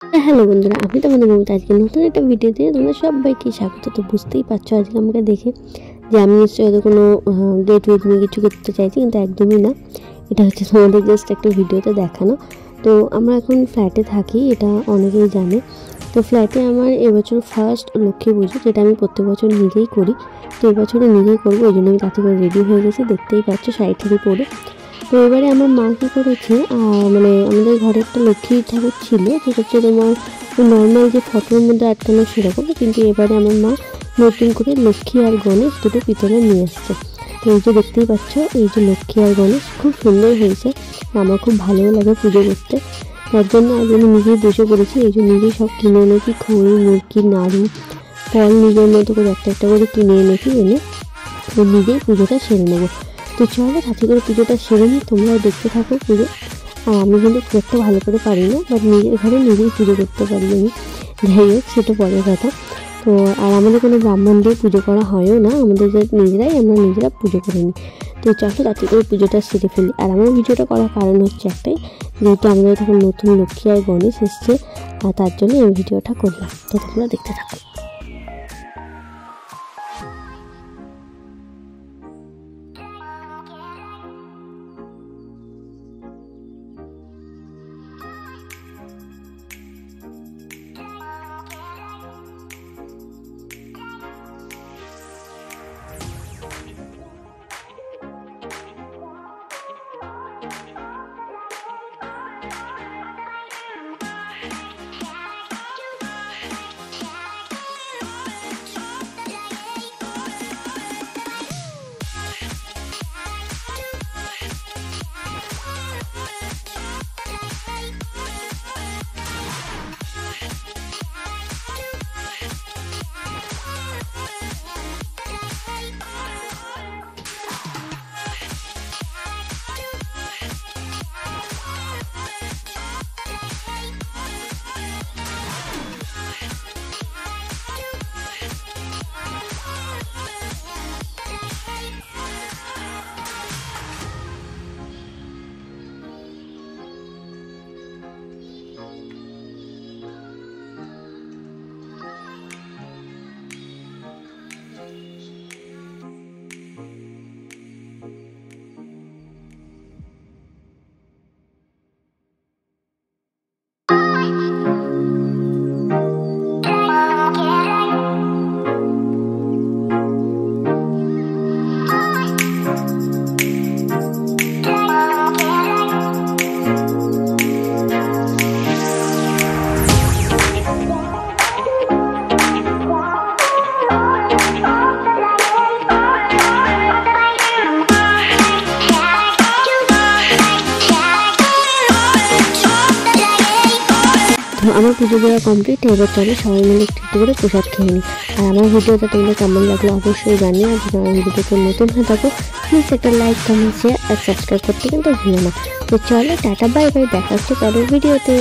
Hello বন্ধুরা, আমি তোমাদের মমতা। আজকে নতুন একটা ভিডিওতে তোমরা সবাইকে স্বাগত। তো বুঝতেই পারছো আজকে আমাকে দেখে যে আমি নিশ্চয়ই হয়তো কোনো গেট ওয়েট নিয়ে কিছু করতে চাইছি, কিন্তু একদমই না। এটা হচ্ছে তোমাদের জাস্ট একটা ভিডিওতে দেখানো। তো আমরা এখন ফ্ল্যাটে থাকি, এটা অনেকেই জানে। তো ফ্ল্যাটে আমার এবছর ফার্স্ট লক্ষ্মী পুজো, যেটা আমি প্রত্যেক বছর নিজেই করি। তো এবছরও নিজেই করবো, ওই জন্য আমি তাতে করে রেডি হয়ে গেছি, দেখতেই পাচ্ছ শাড়ি ঠাড়ি পরে। তো এবারে আমার মা কী করেছে, মানে আমাদের ঘরে একটা লক্ষ্মী ঠাকুর ছিল, যেটা হচ্ছে তোমার নর্মাল যে ফটোর মধ্যে আটকানো সেরকম, কিন্তু এবারে আমার মা নতুন করে লক্ষ্মী আর গণেশ দুটো পিতলে নিয়ে আসছে। তো এই যে দেখতেই পাচ্ছ, এই যে লক্ষ্মী আর গণেশ খুব সুন্দর হয়েছে, আমার খুব ভালোও লাগে পুজো করতে। তার জন্য আজ আমি নিজেই বসে পড়েছি, এই যে নিজেই সব কিনে এনেছি, খড়ি, মুরগি, নাড়ু, ফল নিজের মতো করে একটা একটা করে কিনে এনেছি, এনে নিজেই পুজোটা সেরে নেবো। তো চলো তাতে করে পুজোটা সেরে নিই, তোমরাও দেখতে থাকো পুজো। আর আমি কিন্তু খুব একটা ভালো করে পারি না, বাট নিজের ঘরে নিজেই পুজো করতে পারি আমি। যাই হোক, সেটা পরের কথা। তো আর আমাদের কোনো ব্রাহ্মণ দিয়ে পুজো করা হয়ও না, আমাদের আমরা নিজেরা পুজো করে নিই। তো চলো তাতে করে পুজোটা সেরে ফেলি। আর আমার ভিডিওটা করার কারণ হচ্ছে একটাই, যেহেতু আমাদের তখন নতুন লক্ষ্মী আর গণেশ এসছে, আর তার জন্য এই ভিডিওটা করলাম। তো তোমরা দেখতে থাকো। আমার পুজো দেওয়া কমপ্লিট, এবার চলো সবাই মিলে একটু একটু করে প্রসাদ খেয়ে নিই। আর আমার ভিডিওটা তোমাদের কেমন লাগলো অবশ্যই জানিও। আর যদি আমার ভিডিওতে নতুন হয়ে থাকো, প্লিজ একটা লাইক, কমেন্ট, শেয়ার আর সাবস্ক্রাইব করতে কিন্তু ভুলো না। তো চলো টাটা, বাই বাই, দেখা হচ্ছে পরের ভিডিওতে।